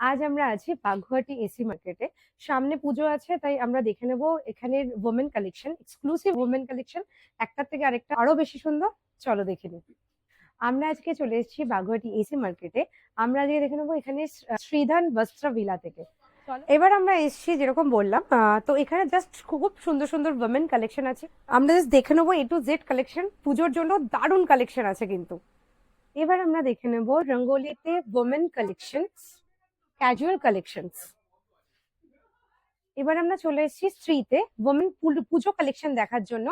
আজ আমরা আছি বাগুইআটি এসি মার্কেটে। সামনে পুজো আছে, তাই আমরা দেখে নেব এখানের women collection, exclusive women collection. একটার থেকে আরেকটা আরো বেশি সুন্দর। চলো দেখে নিই। আমরা আজকে চলে এসেছি বাগুইআটি এসি মার্কেটে। আমরা আজকে দেখে নেবো এখানে শ্রীধন বস্ত্র ভিলা থেকে। এবার আমরা এসেছি যেরকম বললাম, তো এখানে জাস্ট খুব সুন্দর সুন্দর ওমেন কালেকশন আছে। আমরা জাস্ট দেখে নেবো A to Z কালেকশন। পুজোর জন্য দারুণ কালেকশন আছে কিন্তু। এবার আমরা দেখে নেব রঙ্গোলিতে ওমেন কালেকশন, ক্যাজুয়াল কালেকশনস। এবার আমরা চলে এসেছি স্ত্রীতে ওমেন পুজো কালেকশন দেখার জন্য।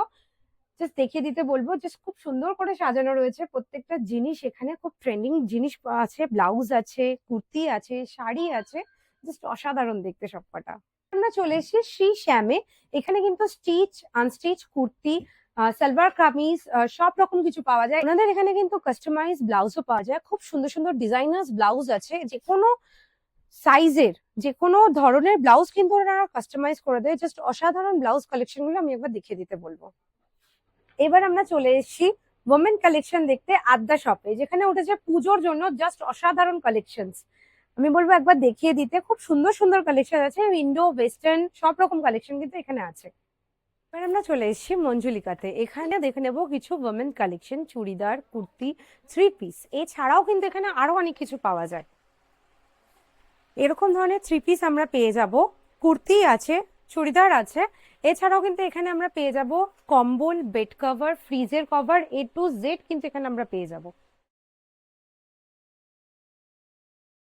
জাস্ট দেখিয়ে দিতে বলবো, জাস্ট খুব সুন্দর করে সাজানো রয়েছে প্রত্যেকটা জিনিস। এখানে খুব ট্রেন্ডিং জিনিস আছে, ব্লাউজ আছে, কুর্তি আছে, শাড়ি আছে, জাস্ট অসাধারণ দেখতে সবকটা। আমরা চলে এসেছি শ্রী শ্যামে। এখানে কিন্তু স্টিচ, আনস্টিচ কুর্তি, সালোয়ার কামিজ সব রকম কিছু পাওয়া যায়। ওনাদের এখানে কিন্তু কাস্টমাইজ ব্লাউজও পাওয়া যায়। খুব সুন্দর সুন্দর ডিজাইনার্স ব্লাউজ আছে, যে কোনো সাইজের যে কোনো ধরনের ব্লাউজ কিন্তু ওনারা কাস্টমাইজ করে দেয়। জাস্ট অসাধারণ ব্লাউজ কালেকশন গুলো আমি একবার দেখিয়ে দিতে বলবো। এবার আমরা চলে এসেছি ওমেন কালেকশন দেখতে আদ্যা শপে, যেখানে উঠেছে পুজোর জন্য জাস্ট অসাধারণ কালেকশনস। আমি বলবো একবার দেখিয়ে দিতে। খুব সুন্দর সুন্দর কালেকশন আছে, ইন্ডো ওয়েস্টার্ন সব রকম কালেকশন কিন্তু এখানে আছে। এবার আমরা চলে এসেছি মঞ্জুলিকাতে। এখানে দেখে নেবো কিছু women collection, churidar, kurti, three piece. এছাড়াও কিন্তু এখানে আরো অনেক কিছু পাওয়া যায়। এরকম ধরনের থ্রি পিস আমরা পেয়ে যাব, কুর্তি আছে, চুড়িদার আছে। এছাড়াও কিন্তু এখানে আমরা পেয়ে যাব কম্বল, বেড কভার, ফ্রিজের কভার, A to Z কিন্তু এখানে আমরা পেয়ে যাব।